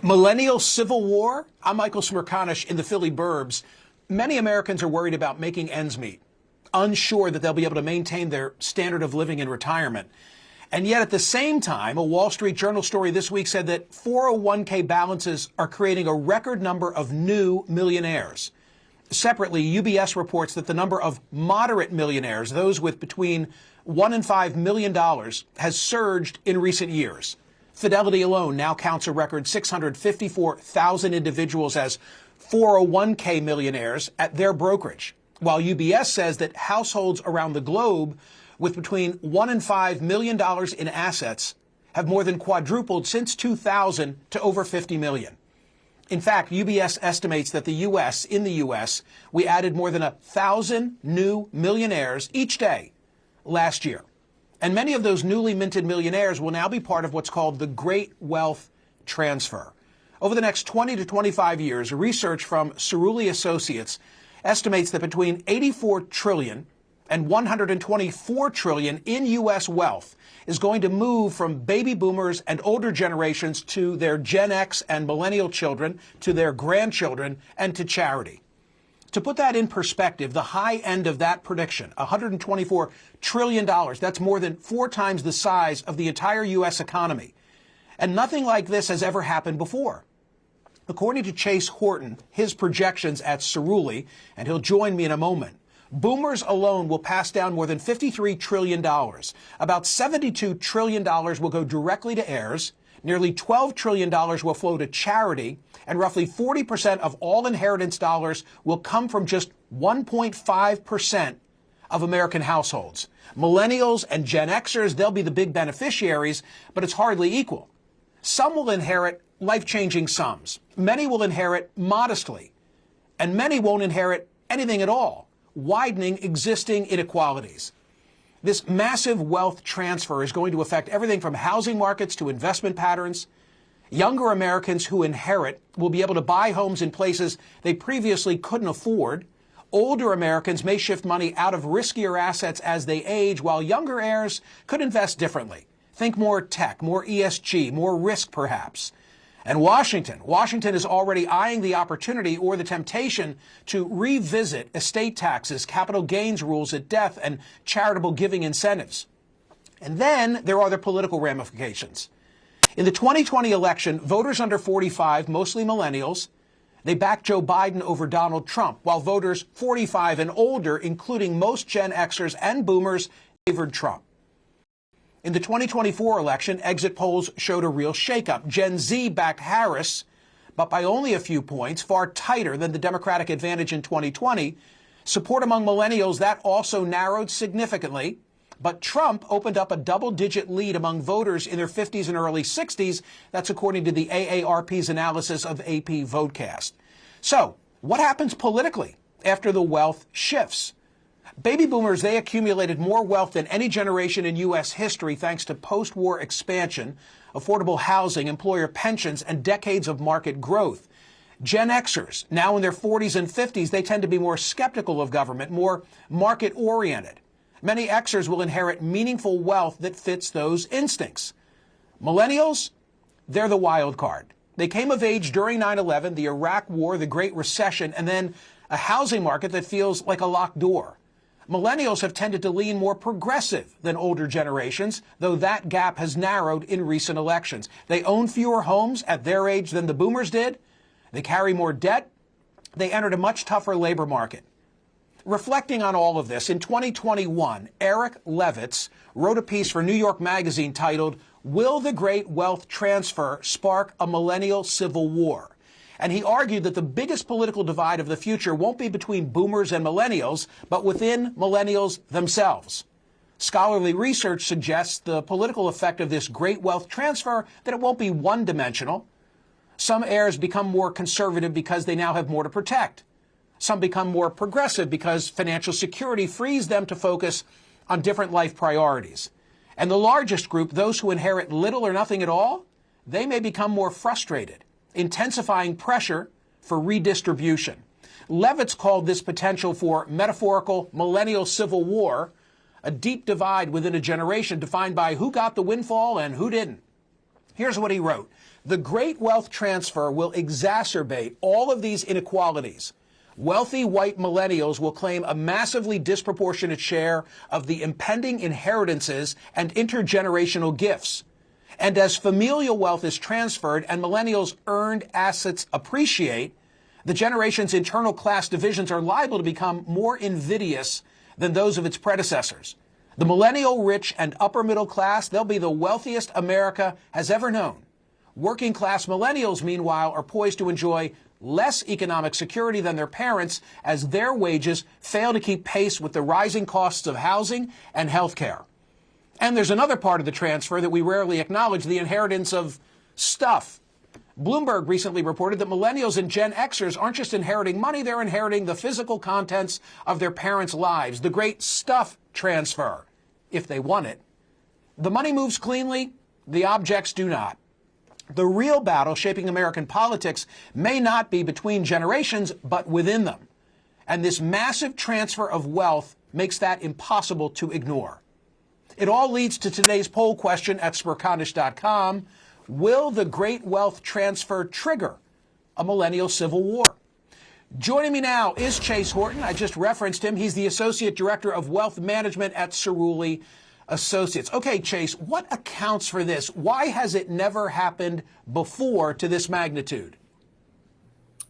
Millennial Civil War? I'm Michael Smerconish in the Philly Burbs. Many Americans are worried about making ends meet, unsure that they'll be able to maintain their standard of living in retirement. And yet at the same time, a Wall Street Journal story this week said that 401k balances are creating a record number of new millionaires. Separately, UBS reports that the number of moderate millionaires, those with between $1 and $5 million, has surged in recent years. Fidelity alone now counts a record 654,000 individuals as 401k millionaires at their brokerage, while UBS says that households around the globe with between $1 and $5 million in assets have more than quadrupled since 2000 to over 50 million. In fact, UBS estimates that in the U.S., we added more than 1,000 new millionaires each day last year. And many of those newly minted millionaires will now be part of what's called the Great Wealth Transfer. Over the next 20 to 25 years, research from Cerulli Associates estimates that between 84 trillion and 124 trillion in U.S. wealth is going to move from baby boomers and older generations to their Gen X and millennial children, to their grandchildren, and to charity. To put that in perspective, the high end of that prediction, $124 trillion, that's more than 4 times the size of the entire U.S. economy. And nothing like this has ever happened before. According to Chase Horton, his projections at Cerulli, and he'll join me in a moment, boomers alone will pass down more than $53 trillion. About $72 trillion will go directly to heirs. Nearly $12 trillion will flow to charity, and roughly 40% of all inheritance dollars will come from just 1.5% of American households. Millennials and Gen Xers, they'll be the big beneficiaries, but it's hardly equal. Some will inherit life-changing sums. Many will inherit modestly, and many won't inherit anything at all, widening existing inequalities. This massive wealth transfer is going to affect everything from housing markets to investment patterns. Younger Americans who inherit will be able to buy homes in places they previously couldn't afford. Older Americans may shift money out of riskier assets as they age, while younger heirs could invest differently. Think more tech, more ESG, more risk perhaps. And Washington is already eyeing the opportunity or the temptation to revisit estate taxes, capital gains rules at death, and charitable giving incentives. And then there are the political ramifications. In the 2020 election, voters under 45, mostly millennials, they backed Joe Biden over Donald Trump, while voters 45 and older, including most Gen Xers and boomers, favored Trump. In the 2024 election, exit polls showed a real shakeup. Gen Z backed Harris, but by only a few points, far tighter than the Democratic advantage in 2020. Support among millennials, that also narrowed significantly. But Trump opened up a double-digit lead among voters in their 50s and early 60s. That's according to the AARP's analysis of AP Votecast. So, what happens politically after the wealth shifts? Baby boomers, they accumulated more wealth than any generation in U.S. history thanks to post-war expansion, affordable housing, employer pensions, and decades of market growth. Gen Xers, now in their 40s and 50s, they tend to be more skeptical of government, more market-oriented. Many Xers will inherit meaningful wealth that fits those instincts. Millennials, they're the wild card. They came of age during 9/11, the Iraq War, the Great Recession, and then a housing market that feels like a locked door. Millennials have tended to lean more progressive than older generations, though that gap has narrowed in recent elections. They own fewer homes at their age than the boomers did. They carry more debt. They entered a much tougher labor market. Reflecting on all of this, in 2021, Eric Levitz wrote a piece for New York Magazine titled, "Will the Great Wealth Transfer Spark a Millennial Civil War?" And he argued that the biggest political divide of the future won't be between boomers and millennials, but within millennials themselves. Scholarly research suggests the political effect of this great wealth transfer, that it won't be one-dimensional. Some heirs become more conservative because they now have more to protect. Some become more progressive because financial security frees them to focus on different life priorities. And the largest group, those who inherit little or nothing at all, they may become more frustrated, intensifying pressure for redistribution. Levitz called this potential for metaphorical millennial civil war, a deep divide within a generation defined by who got the windfall and who didn't. Here's what he wrote. The great wealth transfer will exacerbate all of these inequalities. Wealthy white millennials will claim a massively disproportionate share of the impending inheritances and intergenerational gifts. And as familial wealth is transferred and millennials' earned assets appreciate, the generation's internal class divisions are liable to become more invidious than those of its predecessors. The millennial rich and upper middle class, they'll be the wealthiest America has ever known. Working class millennials, meanwhile, are poised to enjoy less economic security than their parents as their wages fail to keep pace with the rising costs of housing and health care. And there's another part of the transfer that we rarely acknowledge, the inheritance of stuff. Bloomberg recently reported that millennials and Gen Xers aren't just inheriting money, they're inheriting the physical contents of their parents' lives, the great stuff transfer, if they want it. The money moves cleanly, the objects do not. The real battle shaping American politics may not be between generations, but within them. And this massive transfer of wealth makes that impossible to ignore. It all leads to today's poll question at Smerconish.com. Will the great wealth transfer trigger a millennial civil war? Joining me now is Chase Horton. I just referenced him. He's the Associate Director of Wealth Management at Cerulli Associates. Okay, Chase, what accounts for this? Why has it never happened before to this magnitude?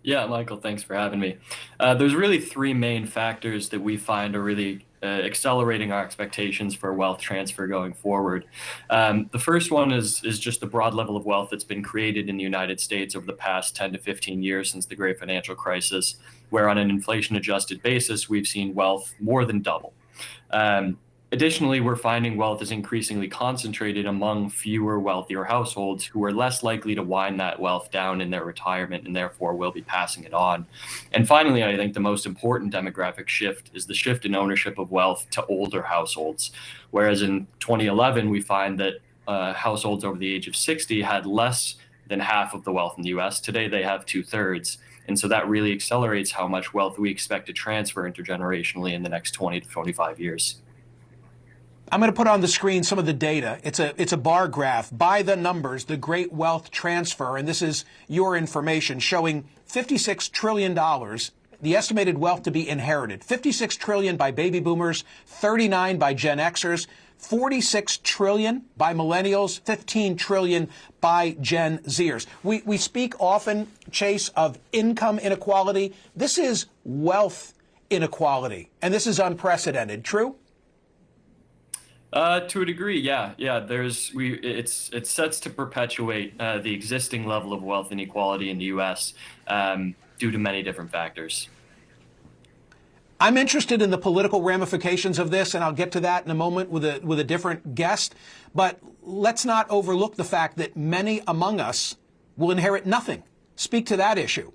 Yeah, Michael, thanks for having me. There's really three main factors that we find are really accelerating our expectations for wealth transfer going forward. The first one is just the broad level of wealth that's been created in the United States over the past 10 to 15 years since the Great Financial Crisis, where on an inflation-adjusted basis, we've seen wealth more than double. Additionally, we're finding wealth is increasingly concentrated among fewer, wealthier households who are less likely to wind that wealth down in their retirement and therefore will be passing it on. And finally, I think the most important demographic shift is the shift in ownership of wealth to older households. Whereas in 2011, we find that households over the age of 60 had less than half of the wealth in the US. Today, they have 2/3. And so that really accelerates how much wealth we expect to transfer intergenerationally in the next 20 to 25 years. I'm going to put on the screen some of the data. It's a bar graph by the numbers, the great wealth transfer, and this is your information showing $56 trillion, the estimated wealth to be inherited. $56 trillion by baby boomers, $39 by Gen Xers, $46 trillion by millennials, $15 trillion by Gen Zers. We speak often, Chase, of income inequality. This is wealth inequality, and this is unprecedented. True? To a degree, yeah. It sets to perpetuate the existing level of wealth inequality in the U.S. Due to many different factors. I'm interested in the political ramifications of this, and I'll get to that in a moment with a different guest. But let's not overlook the fact that many among us will inherit nothing. Speak to that issue.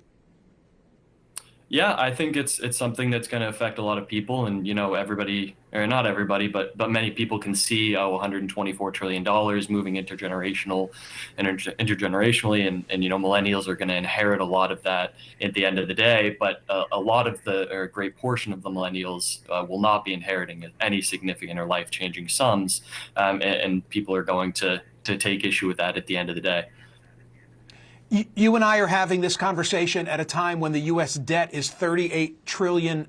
Yeah, I think it's something that's going to affect a lot of people, and everybody, or not everybody, but many people can see $124 trillion moving intergenerationally, and millennials are going to inherit a lot of that at the end of the day. But a lot of or a great portion of the millennials will not be inheriting any significant or life-changing sums, and people are going to take issue with that at the end of the day. You and I are having this conversation at a time when the U.S. debt is $38 trillion.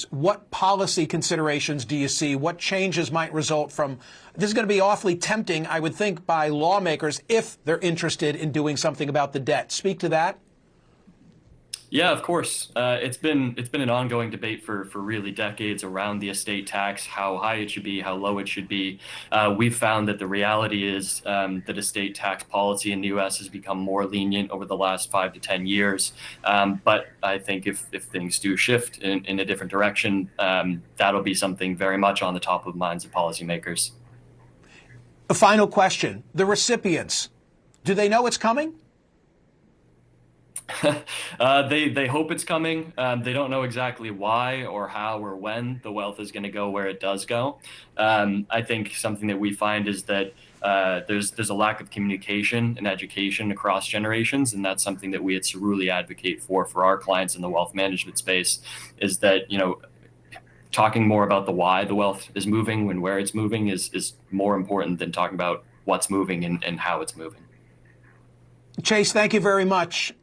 What policy considerations do you see? What changes might result from this? Is going to be awfully tempting, I would think, by lawmakers if they're interested in doing something about the debt. Speak to that. Yeah, of course. It's been an ongoing debate for really decades around the estate tax, how high it should be, how low it should be. We've found that the reality is that estate tax policy in the U.S. has become more lenient over the last 5 to 10 years. But I think if things do shift in a different direction, that'll be something very much on the top of minds of policymakers. A final question. The recipients, do they know it's coming? They hope it's coming. They don't know exactly why or how or when the wealth is going to go where it does go. I think something that we find is that there's a lack of communication and education across generations, and that's something that we at Cerulli advocate for our clients in the wealth management space. Is that talking more about the why the wealth is moving and where it's moving is more important than talking about what's moving and how it's moving. Chase, thank you very much.